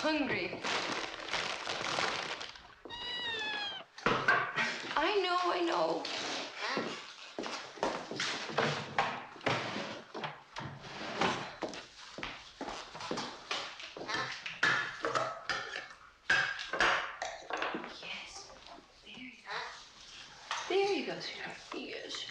hungry. I know. Yes. There you go, sweetheart. Yes.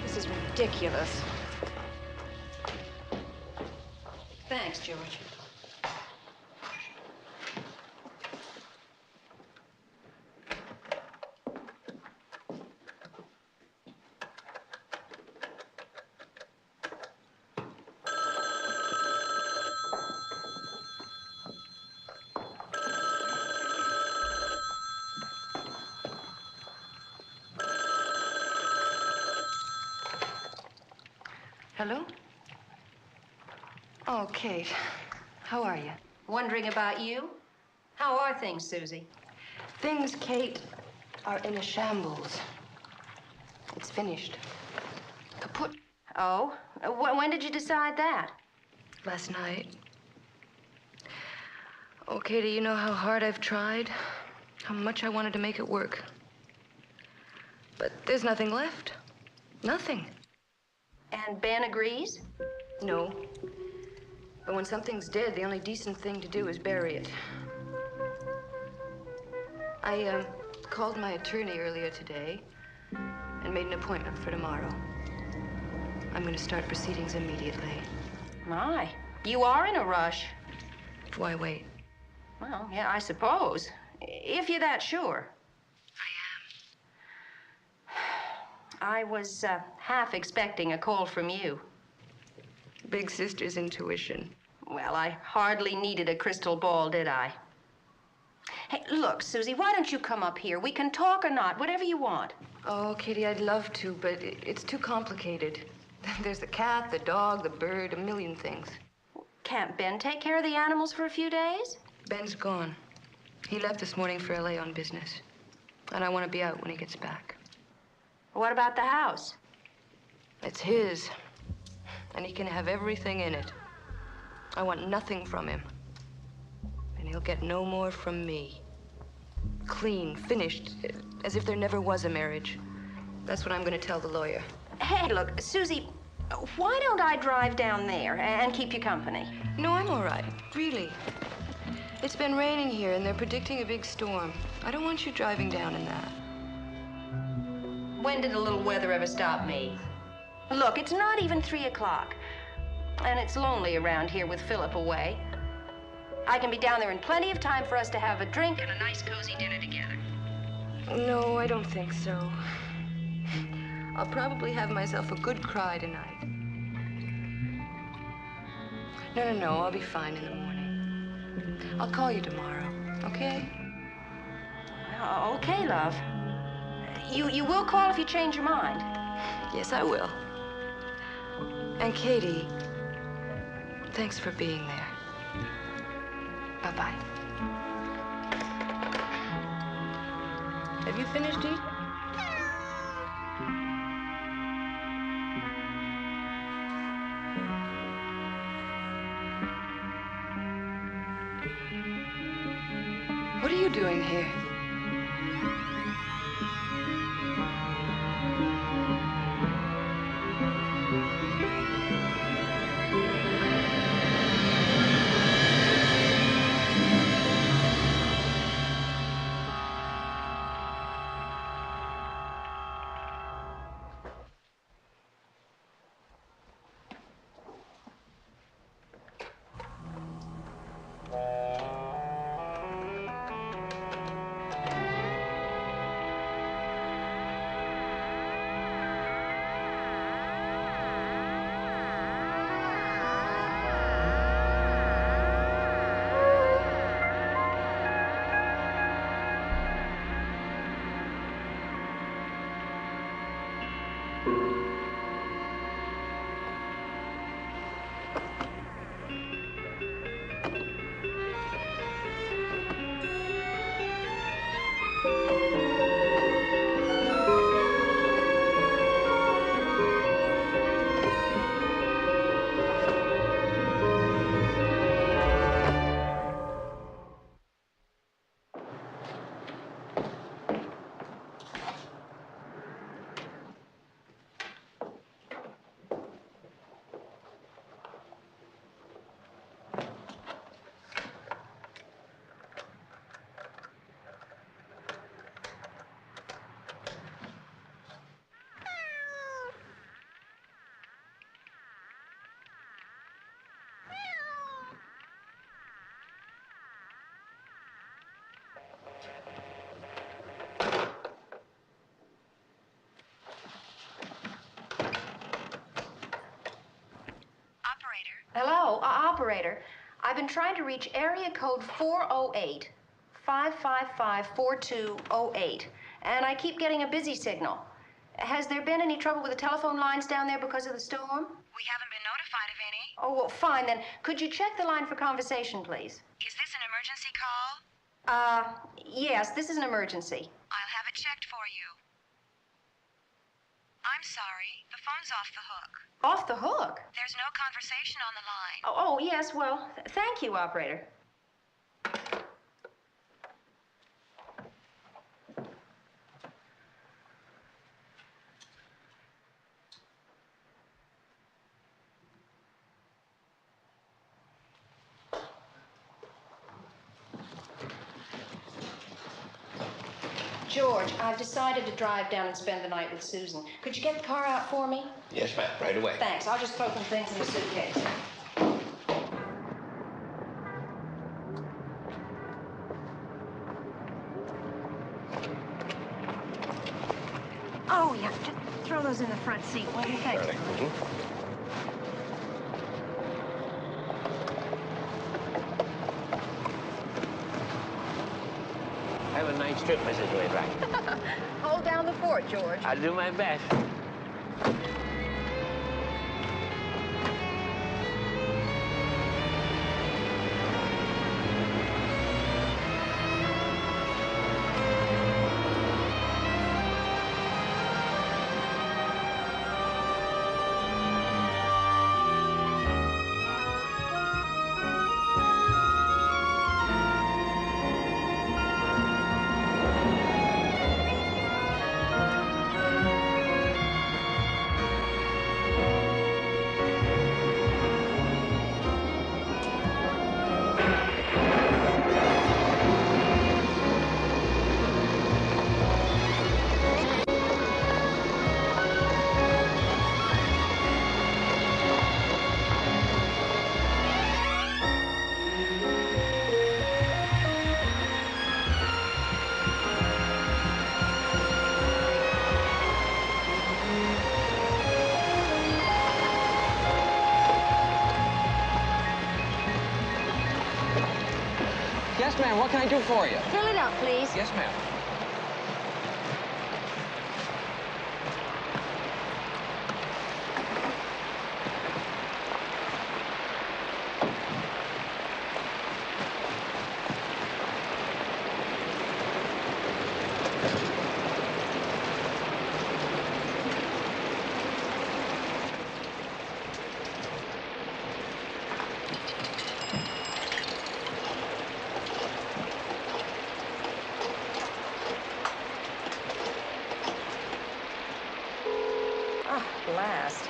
This is ridiculous. Thanks, George. Hello? Oh, Kate. How are you? Wondering about you? How are things, Susie? Things, Kate, are in a shambles. It's finished. Kaput. Oh? When did you decide that? Last night. Oh, Katie, you know how hard I've tried? How much I wanted to make it work. But there's nothing left. Nothing. And Ben agrees? No. But when something's dead, the only decent thing to do is bury it. I called my attorney earlier today and made an appointment for tomorrow. I'm going to start proceedings immediately. My, you are in a rush. Why wait? Well, yeah, I suppose. If you're that sure. I was half expecting a call from you. Big sister's intuition. Well, I hardly needed a crystal ball, did I? Hey, look, Susie, why don't you come up here? We can talk or not, whatever you want. Oh, Katie, I'd love to, but it's too complicated. There's the cat, the dog, the bird, a million things. Can't Ben take care of the animals for a few days? Ben's gone. He left this morning for LA on business. And I want to be out when he gets back. What about the house? It's his. And he can have everything in it. I want nothing from him. And he'll get no more from me. Clean, finished, as if there never was a marriage. That's what I'm going to tell the lawyer. Hey, look, Susie, why don't I drive down there and keep you company? No, I'm all right. Really. It's been raining here, and they're predicting a big storm. I don't want you driving down in that. When did a little weather ever stop me? Look, it's not even 3 o'clock. And it's lonely around here with Philip away. I can be down there in plenty of time for us to have a drink and a nice cozy dinner together. No, I don't think so. I'll probably have myself a good cry tonight. No, I'll be fine in the morning. I'll call you tomorrow, okay? Okay, love. You will call if you change your mind. Yes, I will. And Katie, thanks for being there. Bye-bye. Have you finished eating? What are you doing here? operator, I've been trying to reach area code 408-555-4208, and I keep getting a busy signal. Has there been any trouble with the telephone lines down there because of the storm? We haven't been notified of any. Oh, well, fine then. Could you check the line for conversation, please? Is this an emergency call? Yes, this is an emergency. I'll have it checked for you. I'm sorry, the phone's off the hook. Off the hook? There's no conversation on the line. Oh, yes, well, thank you, operator. George, I've decided to drive down and spend the night with Susan. Could you get the car out for me? Yes, ma'am, right away. Thanks. I'll just throw some things in the suitcase. Oh, yeah, just throw those in the front seat, will you? Thanks. Have a nice trip, Mrs. Wainwright. Hold down the fort, George. I'll do my best. Yes, ma'am. What can I do for you? Fill it up, please. Yes, ma'am. Last.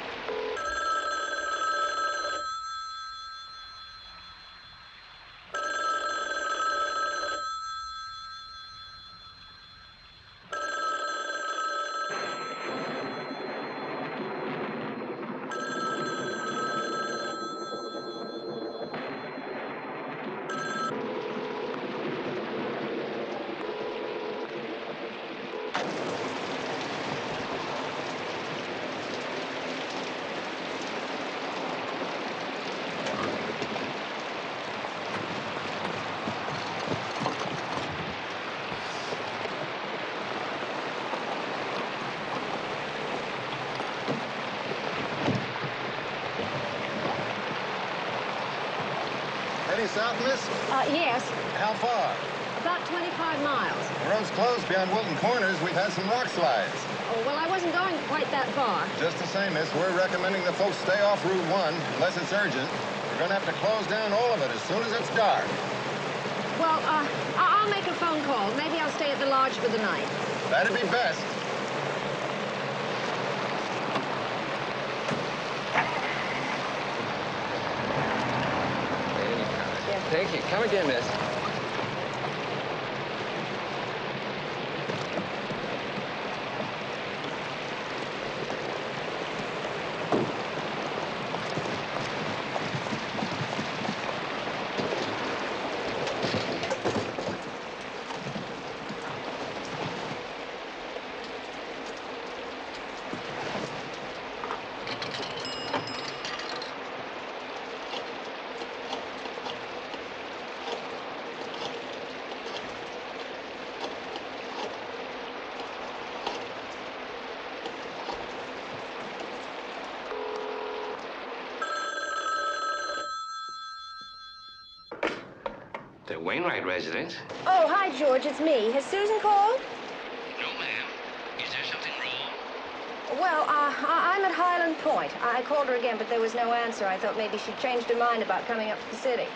Heading south, miss? Yes. How far? About 25 miles. The road's closed beyond Wilton Corners. We've had some rock slides. Oh, well, I wasn't going quite that far. Just the same, miss, we're recommending the folks stay off Route 1, unless it's urgent. We're gonna have to close down all of it as soon as it's dark. Well, I'll make a phone call. Maybe I'll stay at the lodge for the night. That'd be best. Thank you. Come again, miss. Wainwright residence. Oh, hi, George. It's me. Has Susan called? No, ma'am. Is there something wrong? Well, I'm at Highland Point. I called her again, but there was no answer. I thought maybe she'd changed her mind about coming up to the city.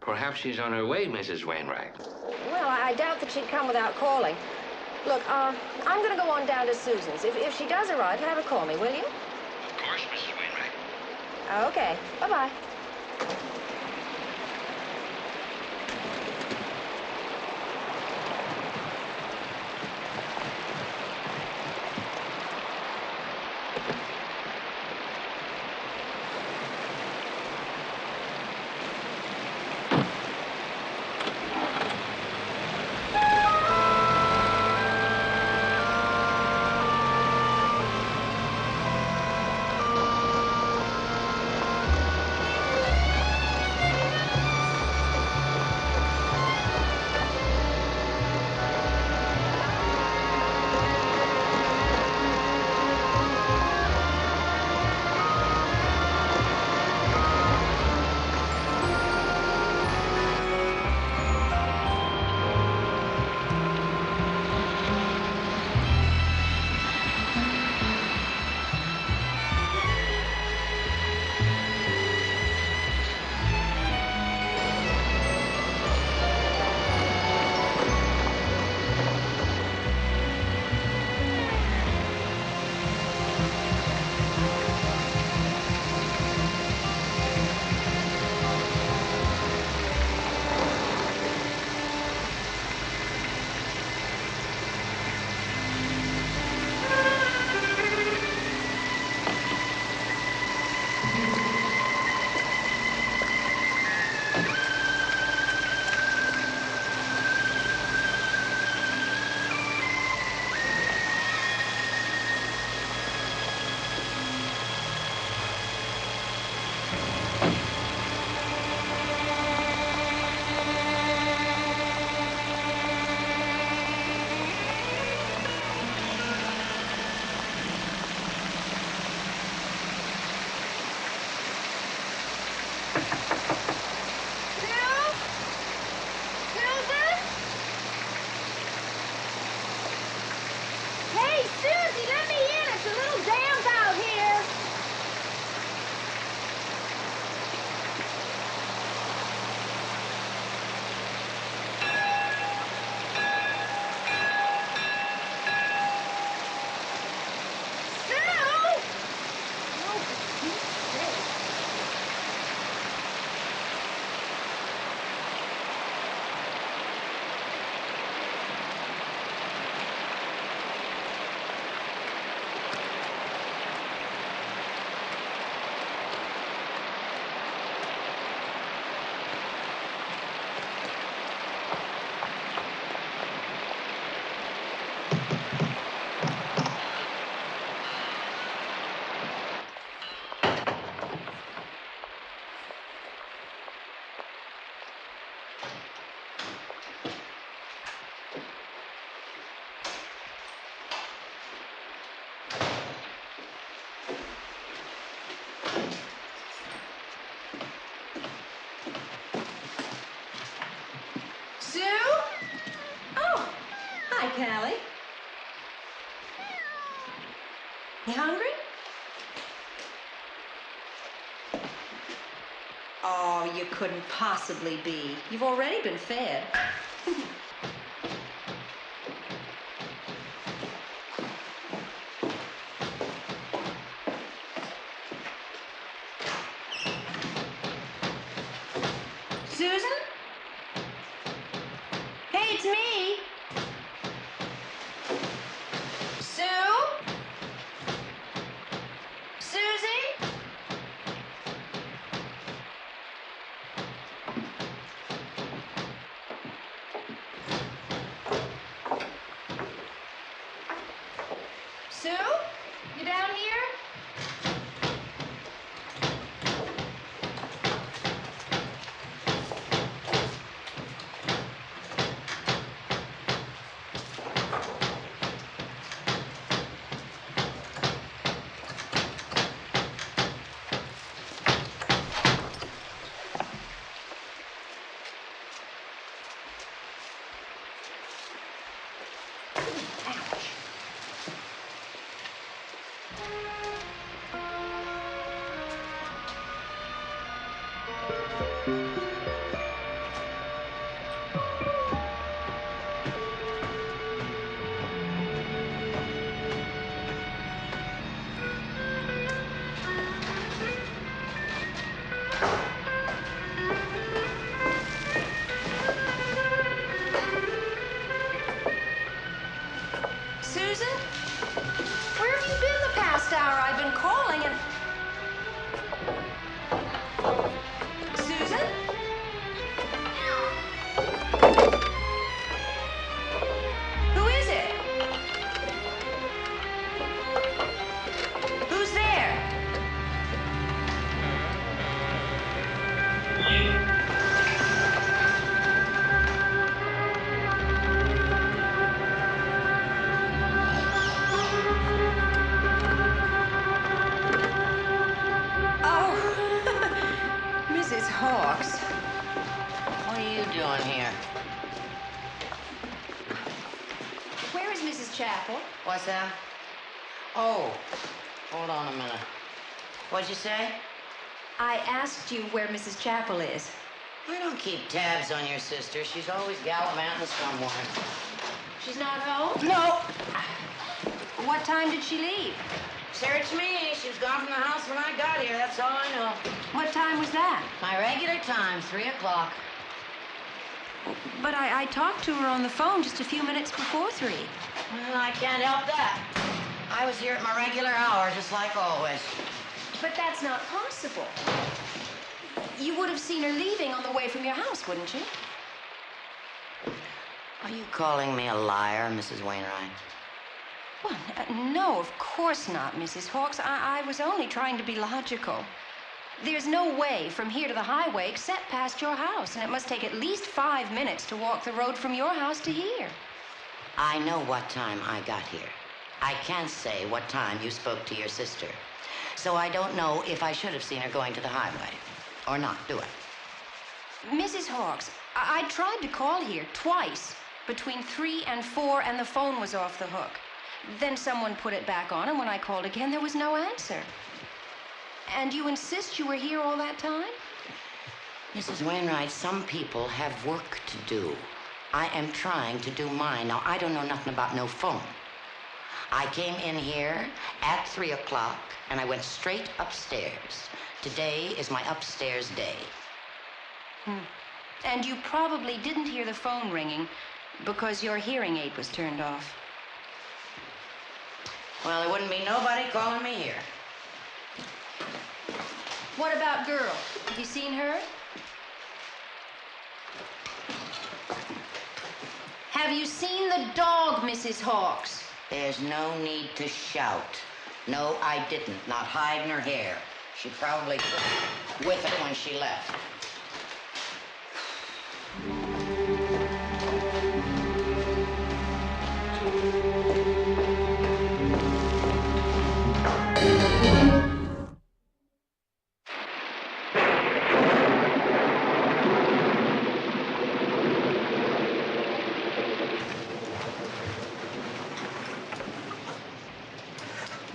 Perhaps she's on her way, Mrs. Wainwright. Well, I doubt that she'd come without calling. Look, I'm going to go on down to Susan's. If she does arrive, have her call me, will you? Of course, Mrs. Wainwright. Okay. Bye-bye. Callie. You hungry? Oh, you couldn't possibly be. You've already been fed. Susan? Hey, it's me. Sue? Susie? Sue? You down here? Susan? Where have you been the past hour? I've been calling and... Susan? Who is it? Who's there? Mrs. Hawks. What are you doing here? Where is Mrs. Chapel? What's that? Oh, hold on a minute. What'd you say? I asked you where Mrs. Chapel is. I don't keep tabs on your sister. She's always gallivanting somewhere. She's not home? No. What time did she leave? Search me. She was gone from the house when I got here. That's all I know. What time was that? My regular time, 3 o'clock. But I talked to her on the phone just a few minutes before 3. Well, I can't help that. I was here at my regular hour, just like always. But that's not possible. You would have seen her leaving on the way from your house, wouldn't you? Are you calling me a liar, Mrs. Wainwright? Well, no, of course not, Mrs. Hawks. I was only trying to be logical. There's no way from here to the highway except past your house, and it must take at least 5 minutes to walk the road from your house to here. I know what time I got here. I can't say what time you spoke to your sister. So I don't know if I should have seen her going to the highway. Or not, do I? Mrs. Hawks, I tried to call here twice, between 3 and 4, and the phone was off the hook. Then someone put it back on, and when I called again, there was no answer. And you insist you were here all that time? Mrs. Wainwright, some people have work to do. I am trying to do mine. Now, I don't know nothing about no phone. I came in here at 3 o'clock, and I went straight upstairs. Today is my upstairs day. And you probably didn't hear the phone ringing because your hearing aid was turned off. Well, there wouldn't be nobody calling me here. What about girl? Have you seen her? Have you seen the dog, Mrs. Hawks? There's no need to shout. No, I didn't. Not hiding her hair. She probably took it with her when she left.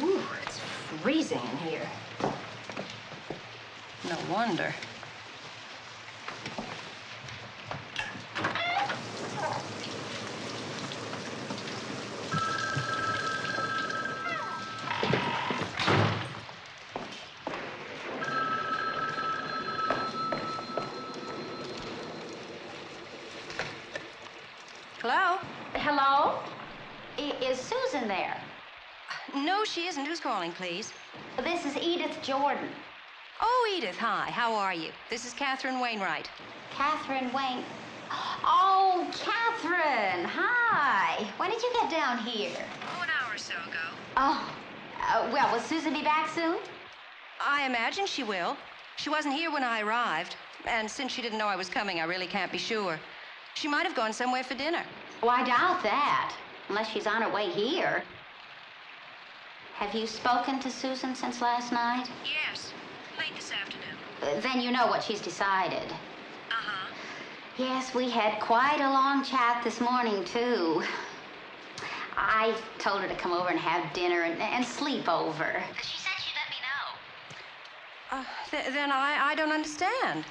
Ooh, it's freezing in here. No wonder. Hello? Hello? Is Susan there? No, she isn't. Who's calling, please? This is Edith Jordan. Oh, Edith, hi. How are you? This is Catherine Wainwright. Catherine Wayne. Oh, Catherine. Hi. When did you get down here? Oh, an hour or so ago. Oh, well, will Susan be back soon? I imagine she will. She wasn't here when I arrived, and since she didn't know I was coming, I really can't be sure. She might have gone somewhere for dinner. Oh, I doubt that, unless she's on her way here. Have you spoken to Susan since last night? Yes, late this afternoon. Then you know what she's decided. Uh-huh. Yes, we had quite a long chat this morning, too. I told her to come over and have dinner and sleep over. She said she'd let me know. Then I don't understand.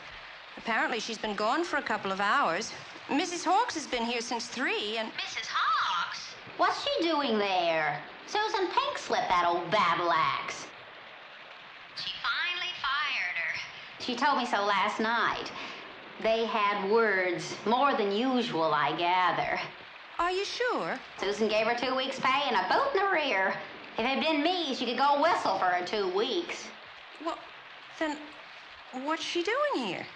Apparently she's been gone for a couple of hours. Mrs. Hawks has been here since 3, and... Mrs. Hawks? What's she doing there? Susan Pinkslipped, that old battle axe. She finally fired her. She told me so last night. They had words more than usual, I gather. Are you sure? Susan gave her 2 weeks' pay and a boot in the rear. If it had been me, she could go whistle for her 2 weeks. Well, then what's she doing here?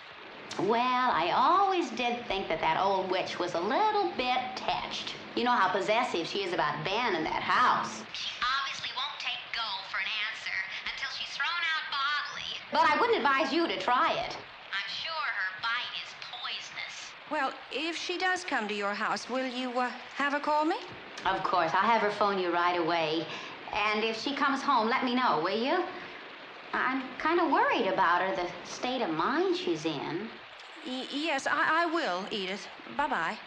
Well, I always did think that old witch was a little bit touched. You know how possessive she is about Ben and that house. She obviously won't take go for an answer until she's thrown out bodily. But I wouldn't advise you to try it. I'm sure her bite is poisonous. Well, if she does come to your house, will you have her call me? Of course, I'll have her phone you right away. And if she comes home, let me know, will you? I'm kind of worried about her, the state of mind she's in. Yes, I will, Edith. Bye-bye.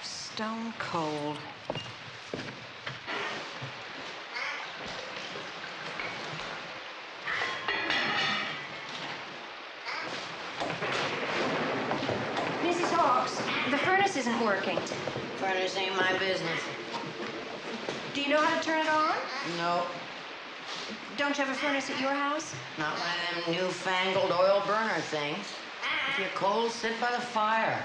Stone cold. Mrs. Hawks, the furnace isn't working. Furnace ain't my business. Do you know how to turn it on? No, Don't you have a furnace at your house? not one of them newfangled oil burner things. If you're cold, sit by the fire.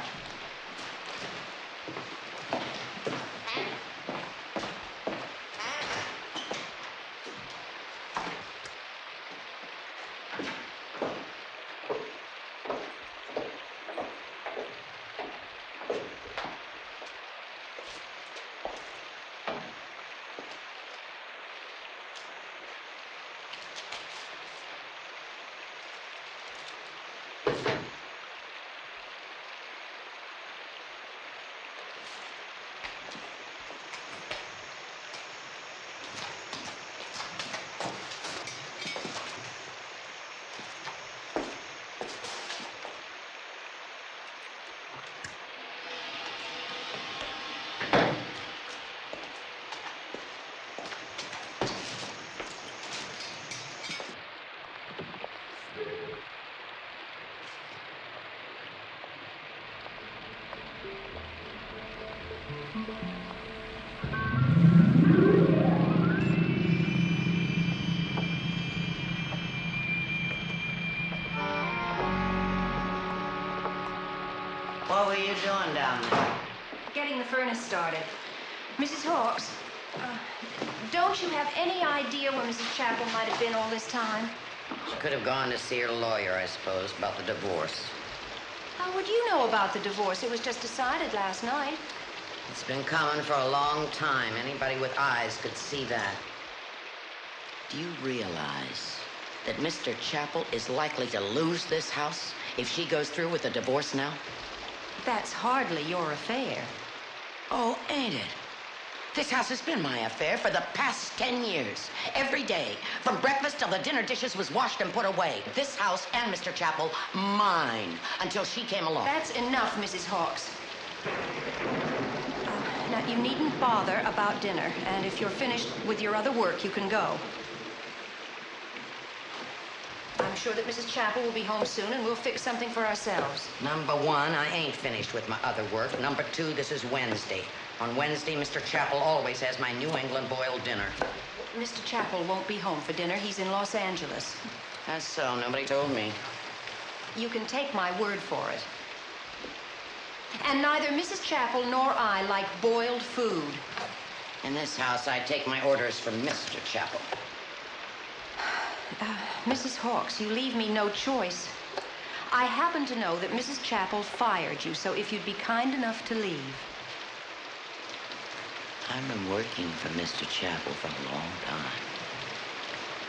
What were you doing down there? Getting the furnace started. Mrs. Hawks, don't you have any idea where Mrs. Chapel might have been all this time? She could have gone to see her lawyer, I suppose, about the divorce. How would you know about the divorce? It was just decided last night. It's been coming for a long time. Anybody with eyes could see that. Do you realize that Mr. Chapel is likely to lose this house if she goes through with the divorce now? That's hardly your affair. Oh, ain't it? This house has been my affair for the past 10 years. Every day, from breakfast till the dinner dishes was washed and put away. This house and Mr. Chapel, mine, until she came along. That's enough, Mrs. Hawks. Now, you needn't bother about dinner, and if you're finished with your other work, you can go. I'm sure that Mrs. Chapel will be home soon, and we'll fix something for ourselves. Number one, I ain't finished with my other work. Number two, this is Wednesday. On Wednesday, Mr. Chapel always has my New England boiled dinner. Mr. Chapel won't be home for dinner. He's in Los Angeles. That's so. Nobody told me. You can take my word for it. And neither Mrs. Chapel nor I like boiled food. In this house, I take my orders from Mr. Chapel. Mrs. Hawks, you leave me no choice. I happen to know that Mrs. Chapel fired you, so if you'd be kind enough to leave. I've been working for Mr. Chapel for a long time.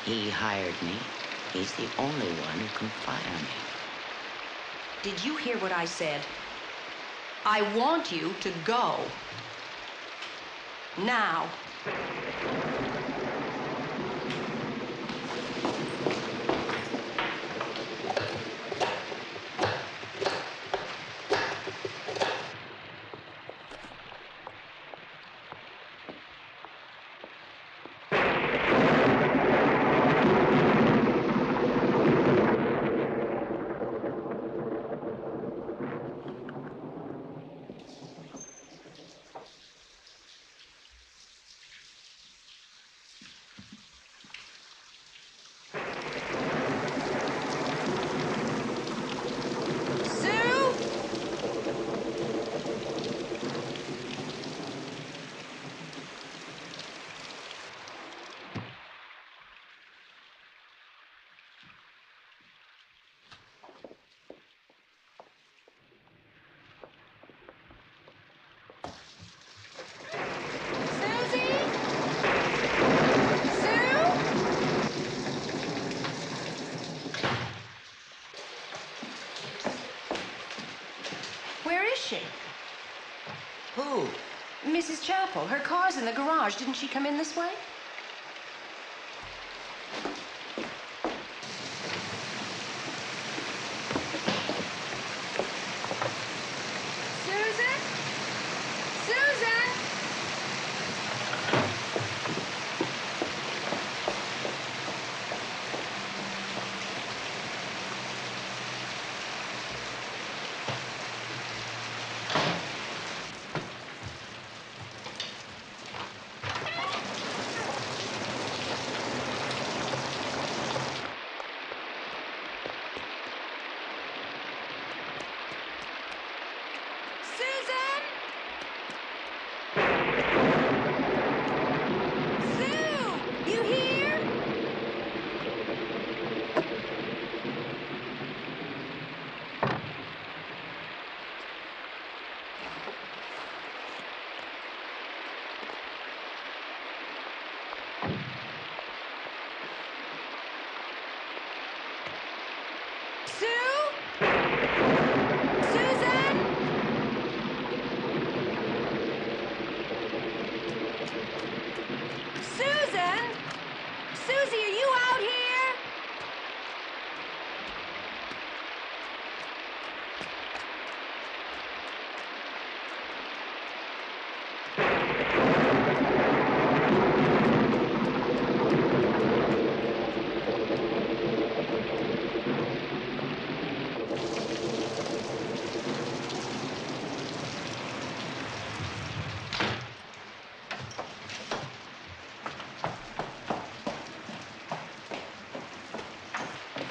He hired me. He's the only one who can fire me. Did you hear what I said? I want you to go. Now. she? Who? Mrs. Chapel. Her car's in the garage. Didn't she come in this way? Susan? Susan?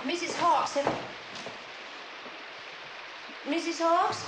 Mrs. Hawks, Mrs. Hawks?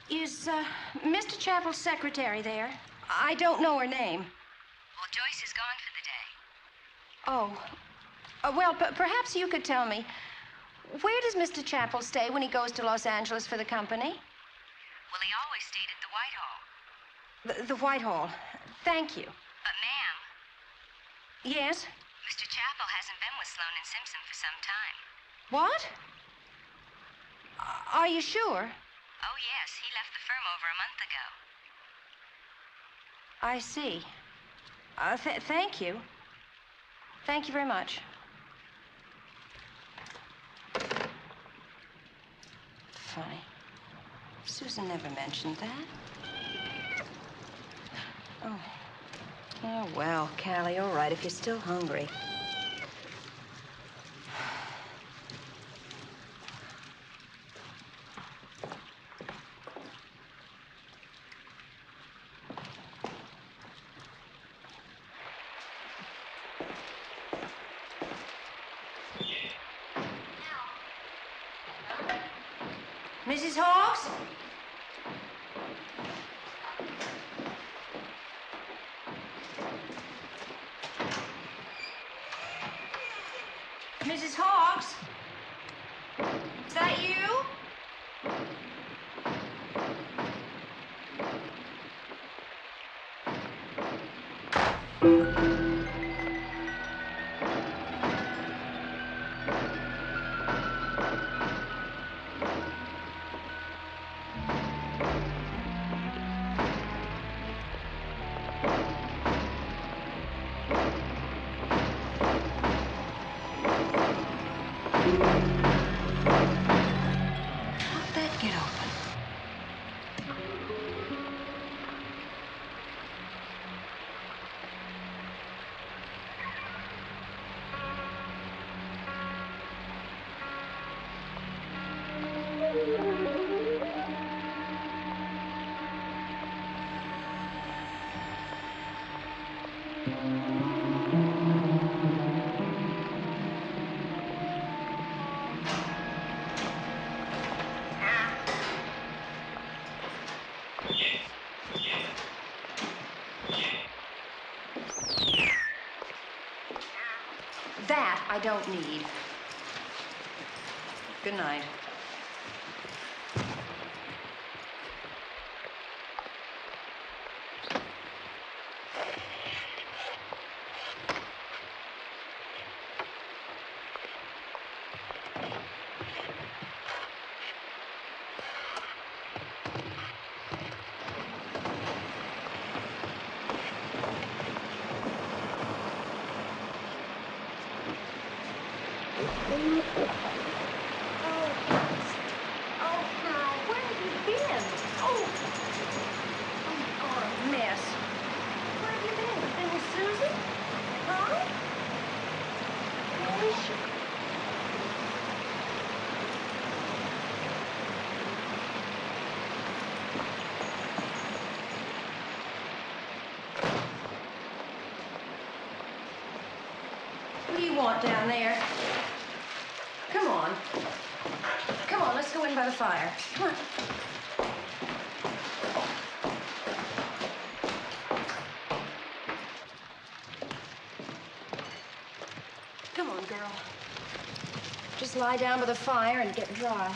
Is Mr. Chapel's secretary there? I don't know her name. Well, Joyce is gone for the day. Oh. Well, perhaps you could tell me, where does Mr. Chapel stay when he goes to Los Angeles for the company? Well, he always stayed at the Whitehall. The Whitehall. Thank you. But, ma'am, Yes? Mr. Chapel hasn't been with Sloan and Simpson for some time. What? Are you sure? Oh, yes, he left the firm over a month ago. I see. Thank you. Thank you very much. Funny. Susan never mentioned that. Oh. Oh, well, Callie, all right, if you're still hungry. Mrs. Hawks? Is that you? How'd that get open? That I don't need. Good night. Oh, girl, where have you been? Oh, a mess. Where have you been? Been with Susie? Huh? Where is she? What do you want down there? Come on. Come on, let's go in by the fire. Come on. Come on, girl. Just lie down by the fire and get dry.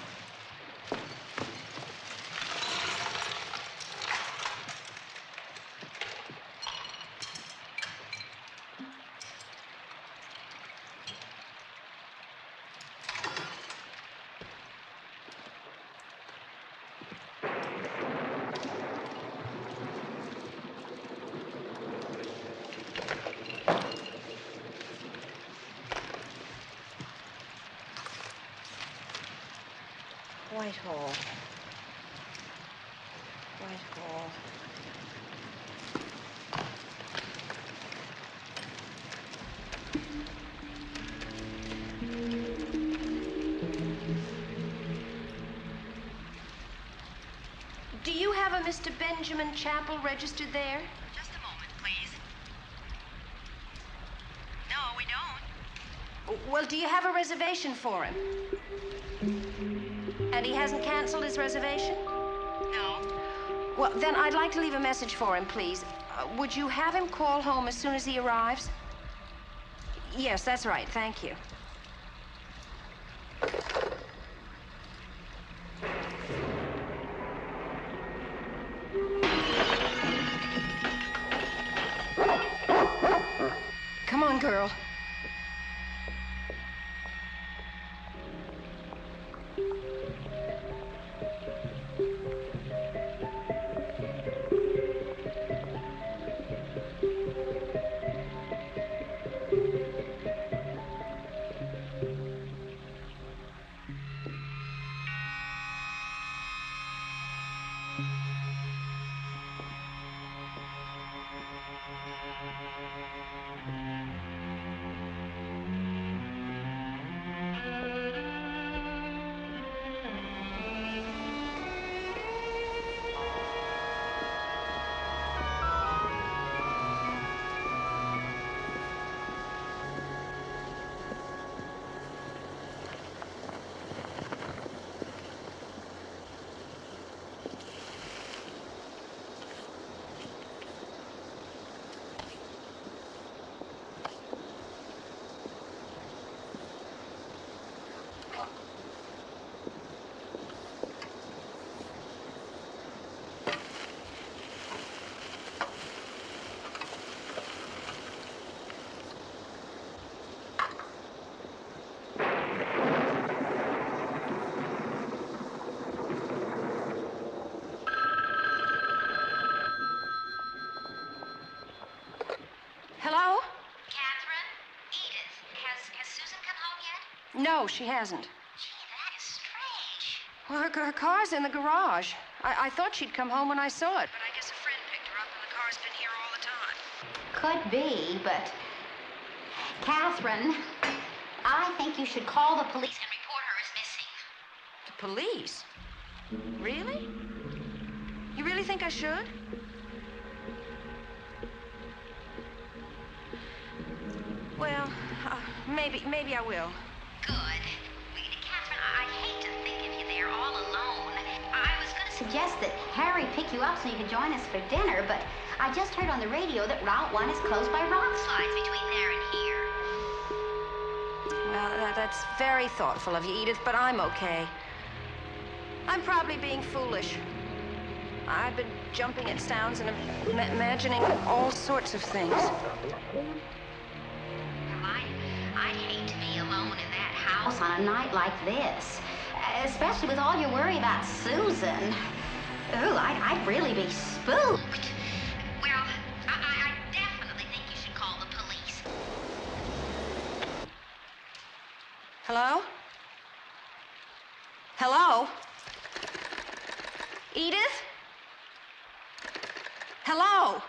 Whitehall. Whitehall. Do you have a Mr. Benjamin Chappell registered there? Just a moment, please. No, we don't. Well, do you have a reservation for him? And he hasn't canceled his reservation? No. Well, then I'd like to leave a message for him, please. Would you have him call home as soon as he arrives? Yes, that's right. Thank you. Come on, girl. No, she hasn't. Gee, that is strange. Well, her car's in the garage. I thought she'd come home when I saw it, but I guess a friend picked her up and the car's been here all the time. Could be, but... Catherine, I think you should call the police And report her as missing. The police? Really? You really think I should? Well, maybe I will. Good. Catherine, I hate to think of you there all alone. I was going to suggest that Harry pick you up so you could join us for dinner, but I just heard on the radio that Route 1 is closed by rock slides between there and here. Well, that's very thoughtful of you, Edith, but I'm okay. I'm probably being foolish. I've been jumping at sounds and imagining all sorts of things. Well, I'd hate to be alone in that house. on a night like this, especially with all your worry about Susan. Ooh, I'd really be spooked. Well, I definitely think you should call the police. Hello? Hello? Edith? Hello?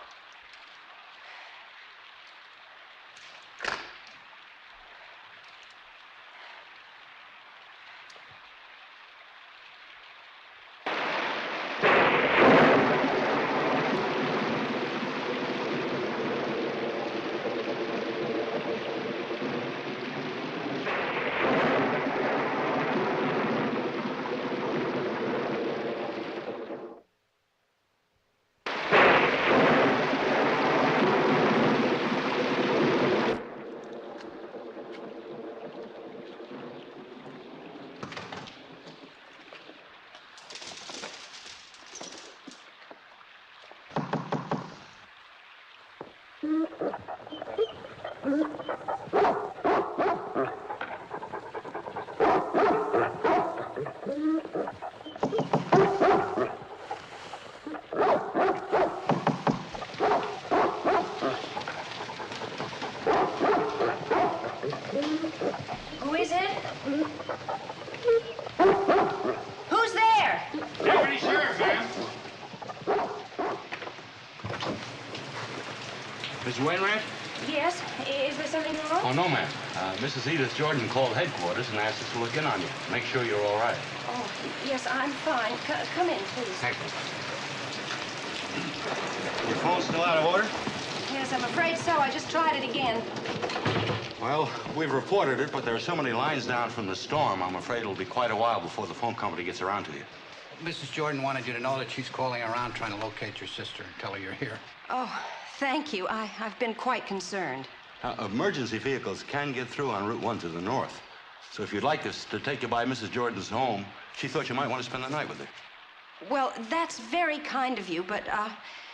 Who is it? Who's there? Deputy Sheriff, ma'am. Mr. Wainwright? Yes. Is there something wrong? Oh, no, ma'am. Mrs. Edith Jordan called headquarters and asked us to look in on you. Make sure you're all right. Oh, yes, I'm fine. Come in, please. Thank you. Your phone's still out of order? Yes, I'm afraid so. I just tried it again. Well, we've reported it, but there are so many lines down from the storm, I'm afraid it'll be quite a while before the phone company gets around to you. Mrs. Jordan wanted you to know that she's calling around trying to locate your sister and tell her you're here. Oh, thank you. I've been quite concerned. Emergency vehicles can get through on Route 1 to the north. So if you'd like us to take you by Mrs. Jordan's home, she thought you might want to spend the night with her. Well, that's very kind of you, but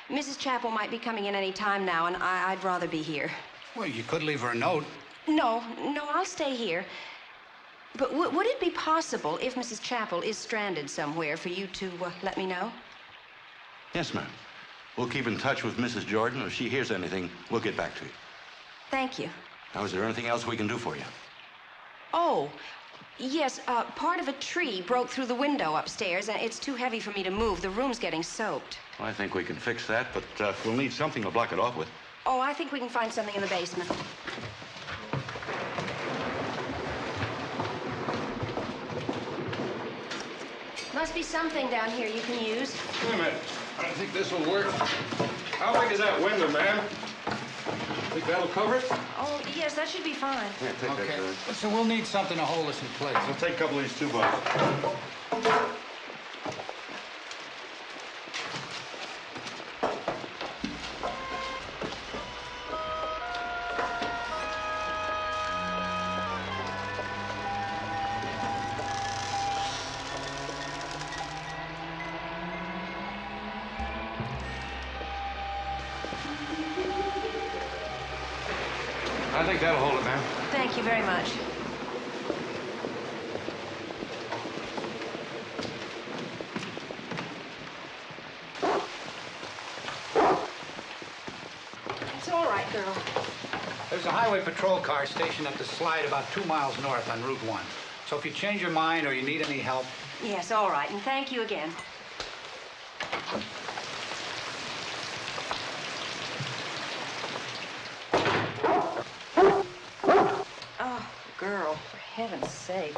Mrs. Chappell might be coming in any time now, and I'd rather be here. Well, you could leave her a note. No, I'll stay here. But would it be possible, if Mrs. Chappell is stranded somewhere, for you to let me know? Yes, ma'am. We'll keep in touch with Mrs. Jordan. If she hears anything, we'll get back to you. Thank you. Now, is there anything else we can do for you? Oh, yes, part of a tree broke through the window upstairs, and it's too heavy for me to move. The room's getting soaked. Well, I think we can fix that, but we'll need something to block it off with. Oh, I think we can find something in the basement. Must be something down here you can use. Wait a minute. I don't think this will work. How big is that window, ma'am? Think that'll cover it? Oh, yes, that should be fine. Yeah, take Okay. that, George. So we'll need something to hold us in place. I'll take a couple of these 2-bys. I think that'll hold it, ma'am. Thank you very much. It's all right, girl. There's There's a highway patrol car stationed at the slide about 2 miles north on Route 1. So if you change your mind or you need any help... Yes, all right, and thank you again. Oh, girl, for heaven's sake.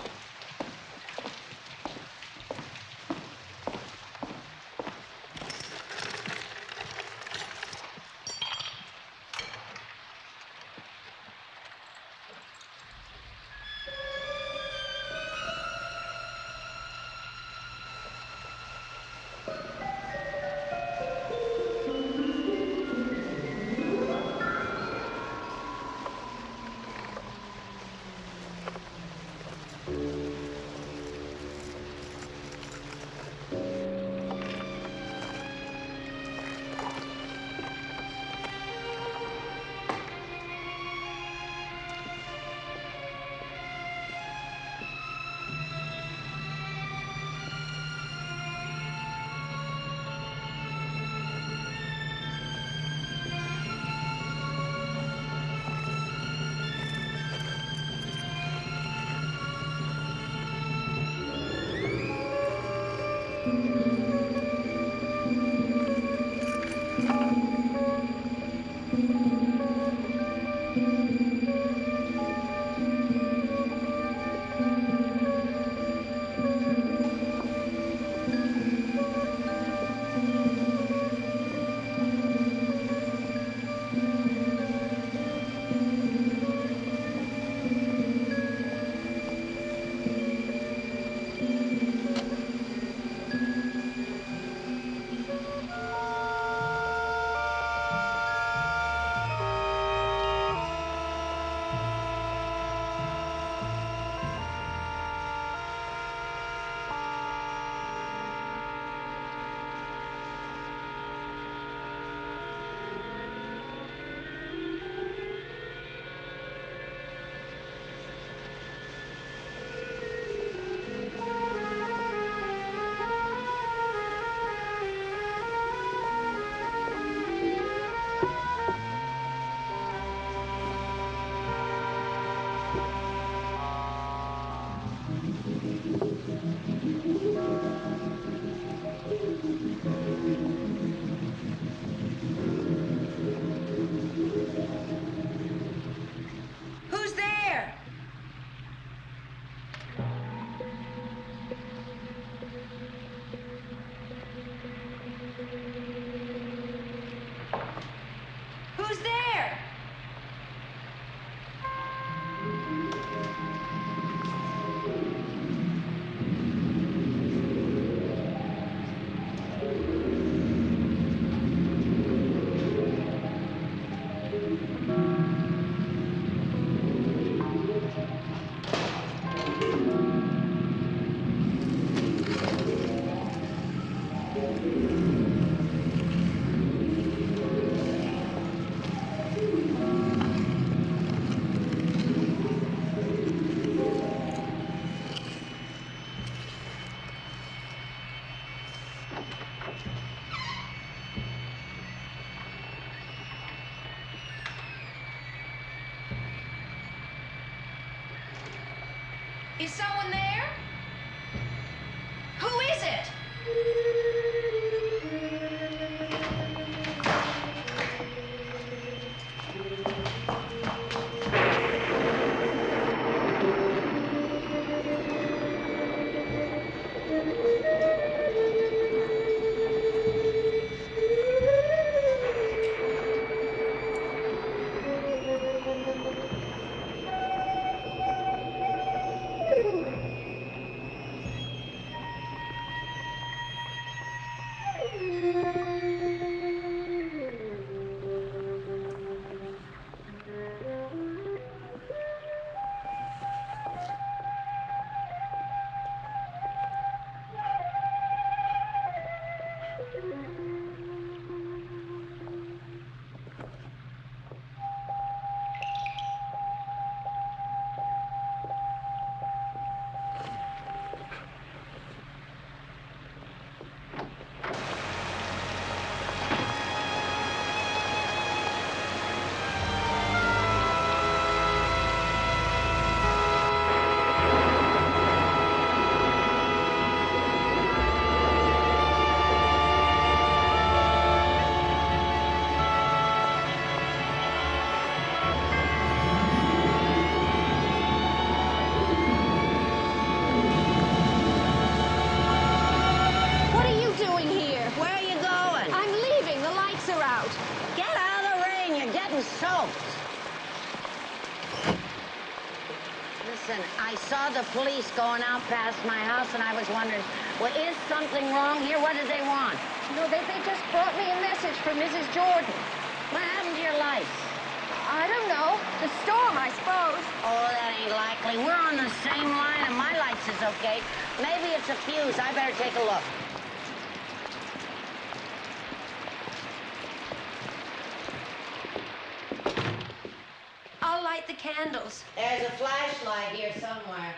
Who's there? Who's there? Is someone there? Who is it? police going out past my house, and I was wondering, well, is something wrong here? What do they want? No, they just brought me a message from Mrs. Jordan. What happened to your lights? I don't know. The storm, I suppose. Oh, that ain't likely. We're on the same line, and my lights is okay. Maybe it's a fuse. I better take a look. I'll light the candles. There's a flashlight here somewhere.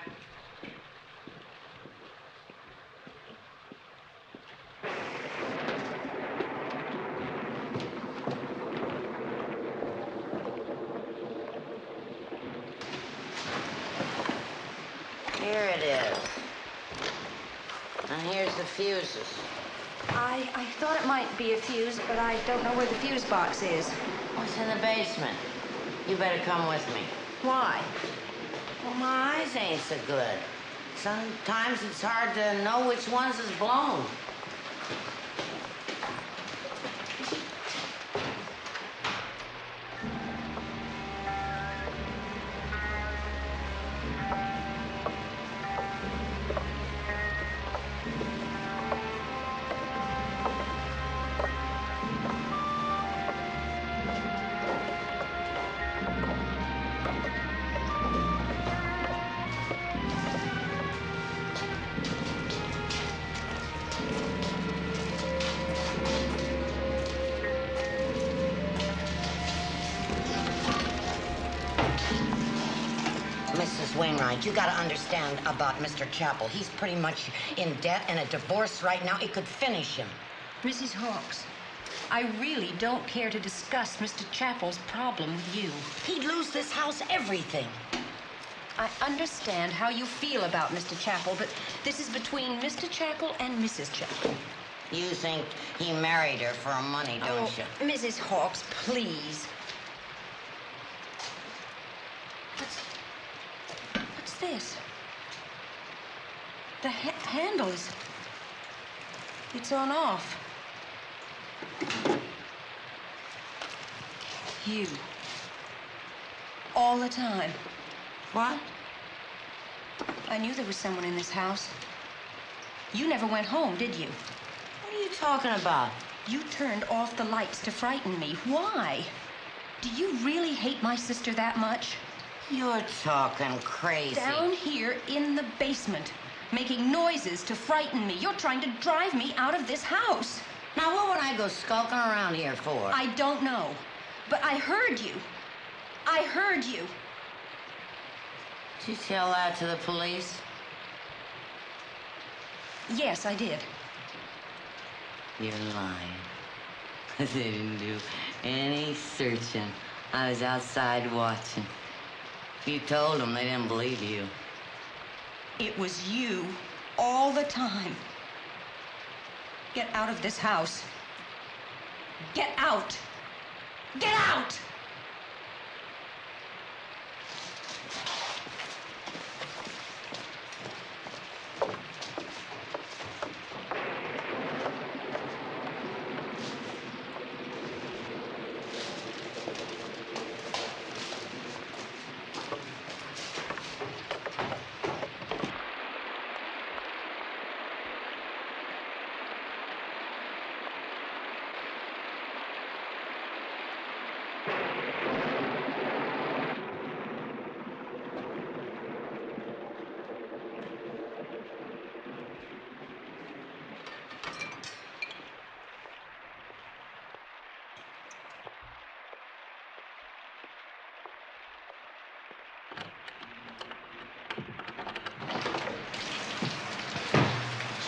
Here it is. And here's the fuses. I thought it might be a fuse, but I don't know where the fuse box is. What's in the basement? You better come with me. Why? Well, my eyes ain't so good. Sometimes it's hard to know which ones is blown. Mrs. Wainwright, you gotta understand about Mr. Chappell. He's pretty much in debt and a divorce right now. It could finish him. Mrs. Hawks, I really don't care to discuss Mr. Chappell's problem with you. He'd lose this house, everything. I understand how you feel about Mr. Chappell, but this is between Mr. Chappell and Mrs. Chappell. You think he married her for her money, don't you? Mrs. Hawks, please. What's this? The handle is... It's on off. You. All the time. What? I knew there was someone in this house. You never went home, did you? What are you talking about? You turned off the lights to frighten me. Why? Do you really hate my sister that much? You're talking crazy. Down here in the basement, making noises to frighten me. You're trying to drive me out of this house. Now, what would I go skulking around here for? I don't know, but I heard you. I heard you. Did you tell that to the police? Yes, I did. You're lying. They didn't do any searching. I was outside watching. You told them, they didn't believe you. It was you all the time. Get out of this house. Get out. Get out!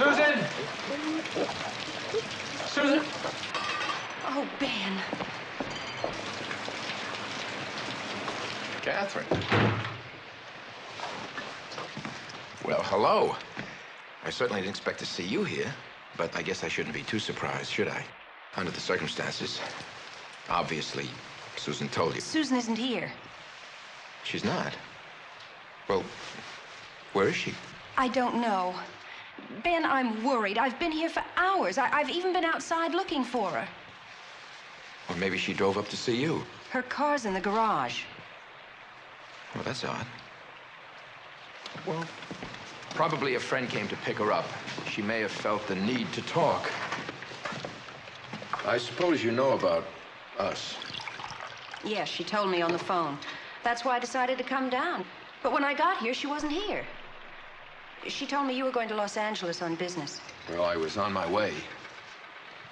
Susan! Susan! Oh, Ben. Catherine. Well, hello. I certainly didn't expect to see you here, but I guess I shouldn't be too surprised, should I? Under the circumstances. Obviously, Susan told you. Susan isn't here. She's not. Well, where is she? I don't know. Ben, I'm worried. I've been here for hours. I've even been outside looking for her. Or maybe she drove up to see you. Her car's in the garage. Well, that's odd. Well, probably a friend came to pick her up. She may have felt the need to talk. I suppose you know about us. Yes, she told me on the phone. That's why I decided to come down. But when I got here, she wasn't here. She told me you were going to Los Angeles on business. Well, I was on my way.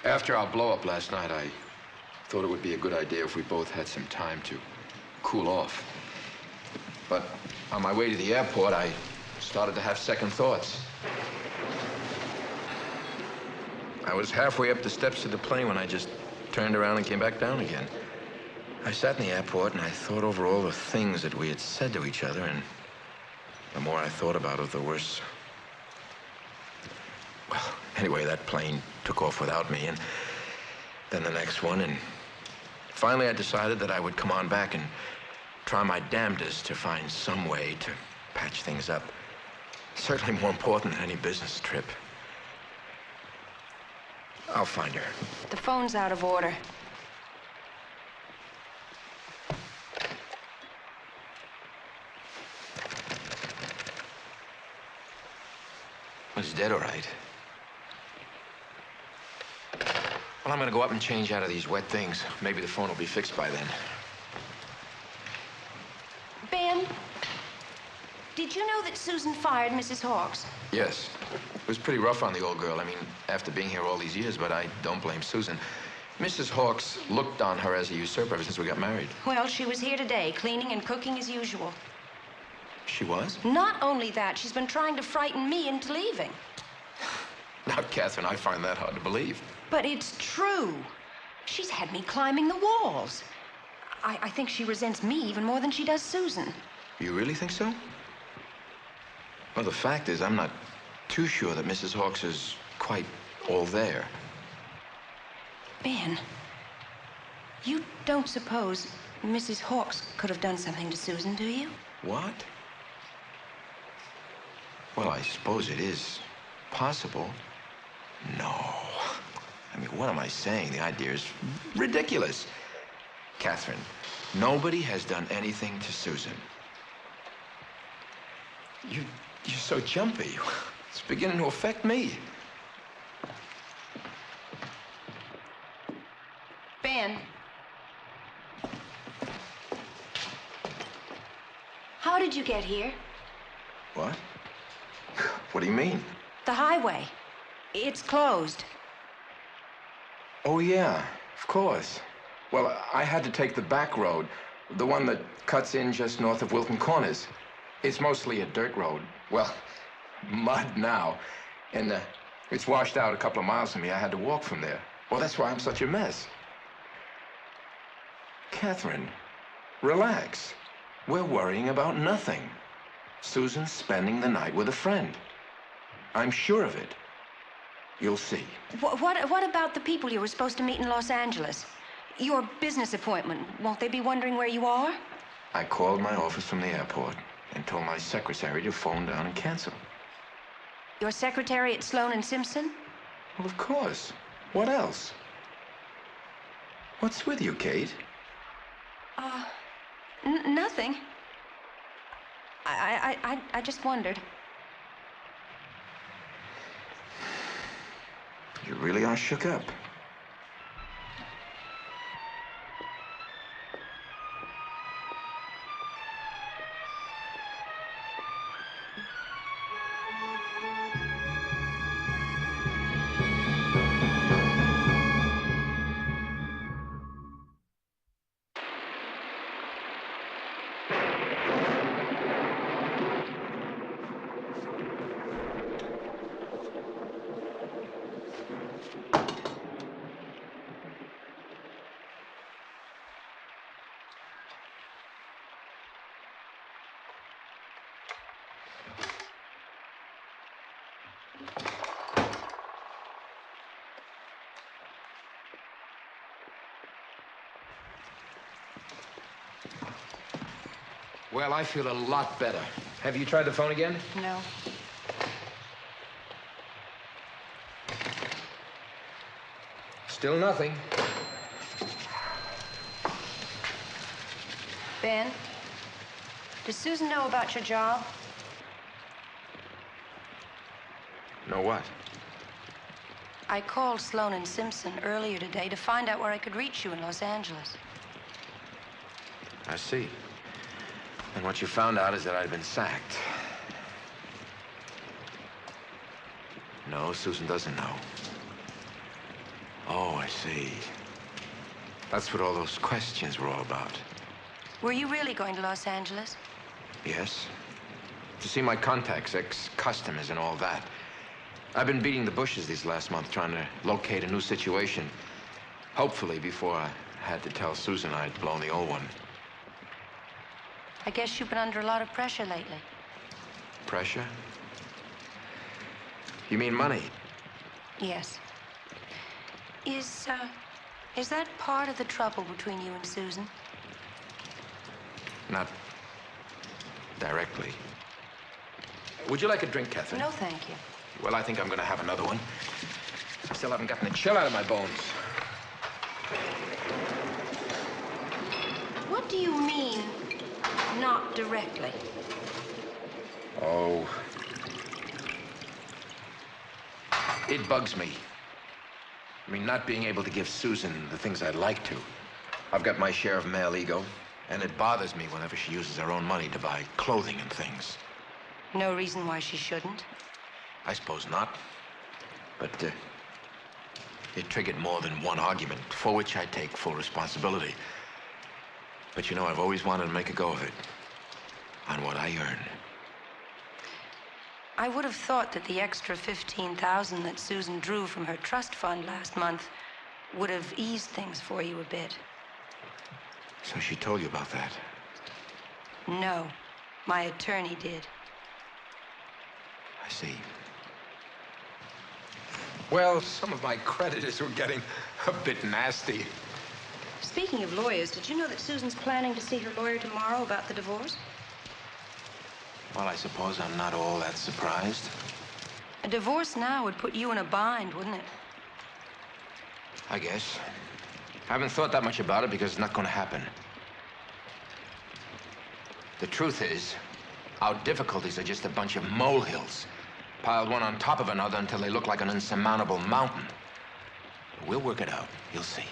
After our blow-up last night, I thought it would be a good idea if we both had some time to cool off. But on my way to the airport, I started to have second thoughts. I was halfway up the steps to the plane when I just turned around and came back down again. I sat in the airport and I thought over all the things that we had said to each other, and the more I thought about it, the worse. Well, anyway, that plane took off without me, and then the next one, and finally I decided that I would come on back and try my damnedest to find some way to patch things up. Certainly more important than any business trip. I'll find her. The phone's out of order. It's dead, all right. Well, I'm gonna go up and change out of these wet things. Maybe the phone will be fixed by then. Ben, did you know that Susan fired Mrs. Hawks? Yes. It was pretty rough on the old girl. I mean, after being here all these years, but I don't blame Susan. Mrs. Hawks looked on her as a usurper ever since we got married. Well, she was here today, cleaning and cooking as usual. She was? Not only that, she's been trying to frighten me into leaving. Now, Catherine, I find that hard to believe. But it's true. She's had me climbing the walls. I think she resents me even more than she does Susan. You really think so? Well, the fact is, I'm not too sure that Mrs. Hawks is quite all there. Ben, you don't suppose Mrs. Hawks could have done something to Susan, do you? What? Well, I suppose it is possible. No. I mean, what am I saying? The idea is ridiculous. Catherine, nobody has done anything to Susan. You're so jumpy. It's beginning to affect me. Ben. How did you get here? What? What do you mean? The highway. It's closed. Oh, yeah, of course. Well, I had to take the back road, the one that cuts in just north of Wilton Corners. It's mostly a dirt road. Well, mud now. And it's washed out a couple of miles from me. I had to walk from there. Well, that's why I'm such a mess. Catherine, relax. We're worrying about nothing. Susan's spending the night with a friend. I'm sure of it. You'll see. What about the people you were supposed to meet in Los Angeles? Your business appointment. Won't they be wondering where you are? I called my office from the airport and told my secretary to phone down and cancel. Your secretary at Sloan and Simpson? Well, of course. What else? What's with you, Kate? Nothing. I just wondered. You really are shook up. Well, I feel a lot better. Have you tried the phone again? No. Still nothing. Ben, does Susan know about your job? Know what? I called Sloan and Simpson earlier today to find out where I could reach you in Los Angeles. I see. And what you found out is that I'd been sacked. No, Susan doesn't know. Oh, I see. That's what all those questions were all about. Were you really going to Los Angeles? Yes. To see my contacts, ex-customers and all that. I've been beating the bushes these last month trying to locate a new situation. Hopefully before I had to tell Susan I'd blown the old one. I guess you've been under a lot of pressure lately. Pressure? You mean money? Yes. Is that part of the trouble between you and Susan? Not directly. Would you like a drink, Catherine? No, thank you. Well, I think I'm gonna have another one. I still haven't gotten the chill out of my bones. What do you mean, not directly? Oh. It bugs me. I mean, not being able to give Susan the things I'd like to. I've got my share of male ego, and it bothers me whenever she uses her own money to buy clothing and things. No reason why she shouldn't. I suppose not. But, it triggered more than one argument, for which I take full responsibility. But you know, I've always wanted to make a go of it. On what I earn. I would have thought that the extra $15,000 that Susan drew from her trust fund last month would have eased things for you a bit. So she told you about that? No, my attorney did. I see. Well, some of my creditors were getting a bit nasty. Speaking of lawyers, did you know that Susan's planning to see her lawyer tomorrow about the divorce? Well, I suppose I'm not all that surprised. A divorce now would put you in a bind, wouldn't it? I guess. I haven't thought that much about it because it's not going to happen. The truth is, our difficulties are just a bunch of molehills, piled one on top of another until they look like an insurmountable mountain. But we'll work it out. You'll see.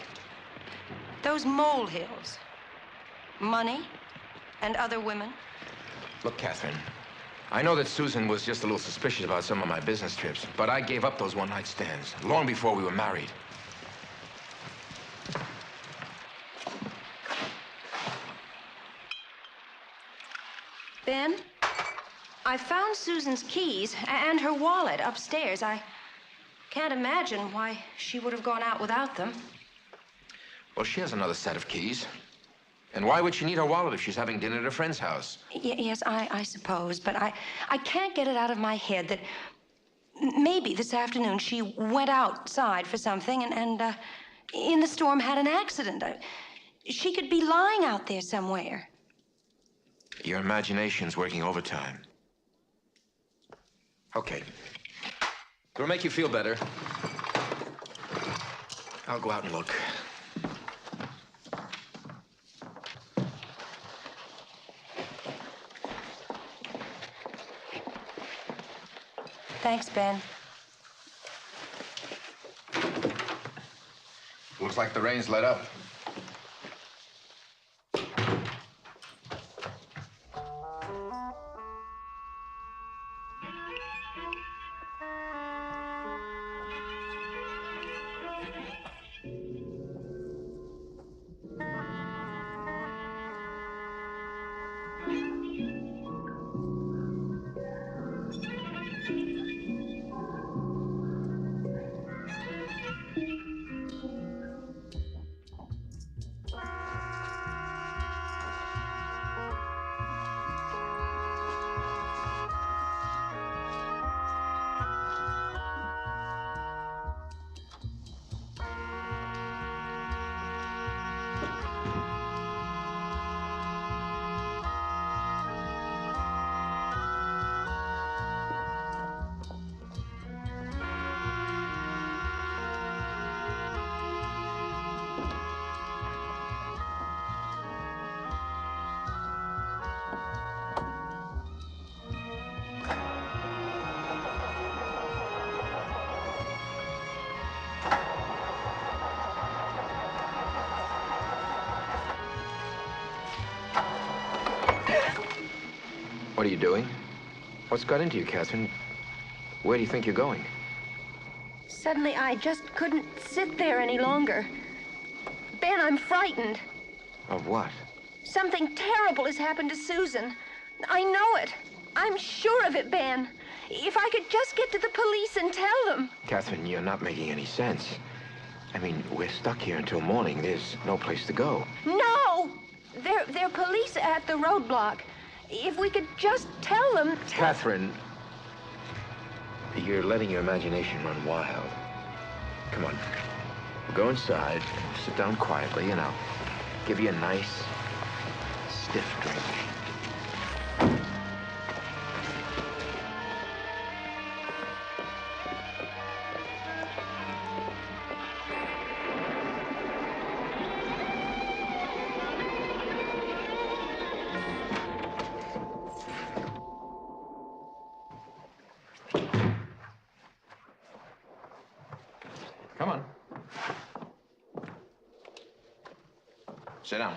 Those molehills. Money and other women. Look, Catherine, I know that Susan was just a little suspicious about some of my business trips, but I gave up those one-night stands long before we were married. Ben, I found Susan's keys and her wallet upstairs. I can't imagine why she would have gone out without them. Well, she has another set of keys. And why would she need her wallet if she's having dinner at a friend's house? Yes, I suppose, but I can't get it out of my head that maybe this afternoon she went outside for something and in the storm had an accident. She could be lying out there somewhere. Your imagination's working overtime. Okay. It'll make you feel better. I'll go out and look. Thanks, Ben. Looks like the rain's let up. doing? What's got into you, Catherine? Where do you think you're going? Suddenly, I just couldn't sit there any longer. Ben, I'm frightened. Of what? Something terrible has happened to Susan. I know it. I'm sure of it, Ben. If I could just get to the police and tell them. Catherine, you're not making any sense. I mean, we're stuck here until morning. There's no place to go. No! They're police at the roadblock. If we could just tell them... Catherine, you're letting your imagination run wild. Come on. We'll go inside, sit down quietly, and I'll give you a nice, stiff drink. Come on. Sit down.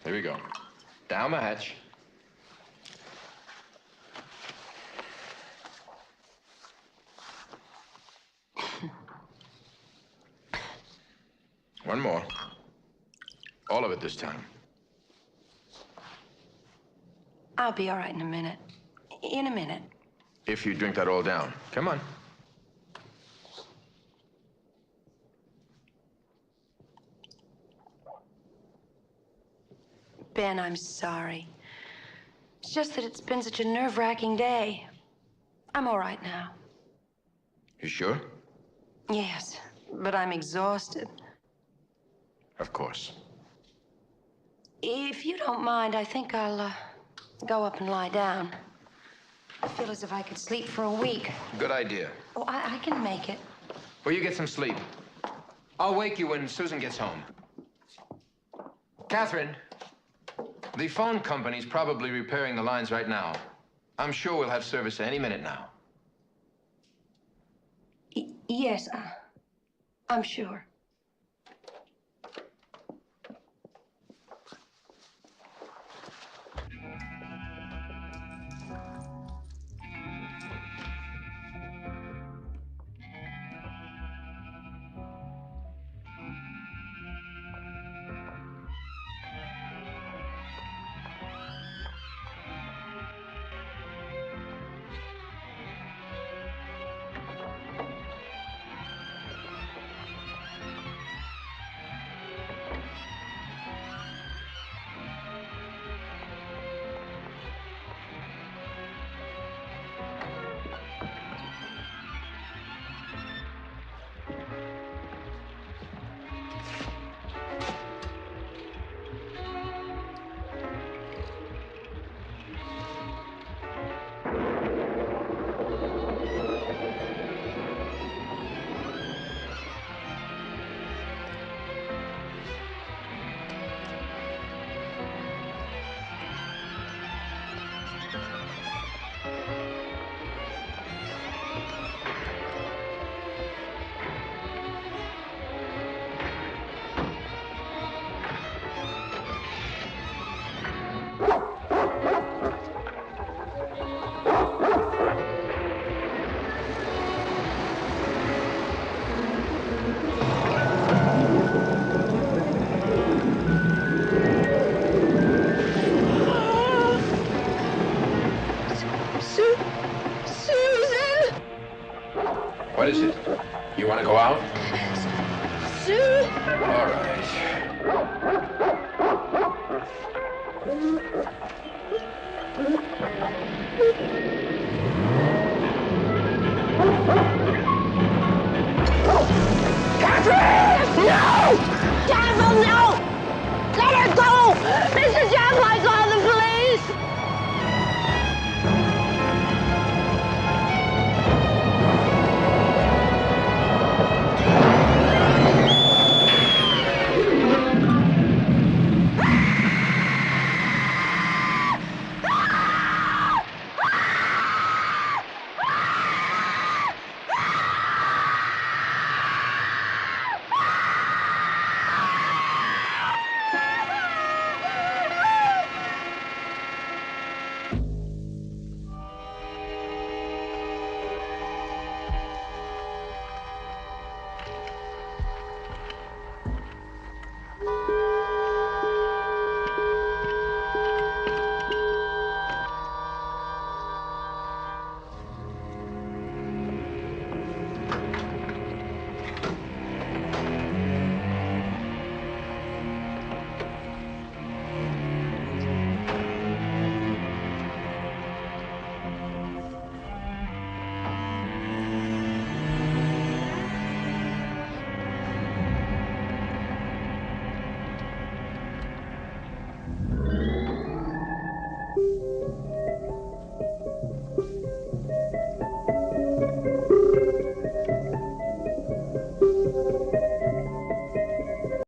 Here we go. Down the hatch. One more. All of it this time. I'll be all right in a minute. In a minute. If you drink that all down. Come on. Ben, I'm sorry. It's just that it's been such a nerve-wracking day. I'm all right now. You sure? Yes, but I'm exhausted. Of course. If you don't mind, I think I'll go up and lie down. I feel as if I could sleep for a week. Good idea. Oh, I can make it. Well, you get some sleep. I'll wake you when Susan gets home. Catherine, the phone company's probably repairing the lines right now. I'm sure we'll have service any minute now. Yes, I'm sure.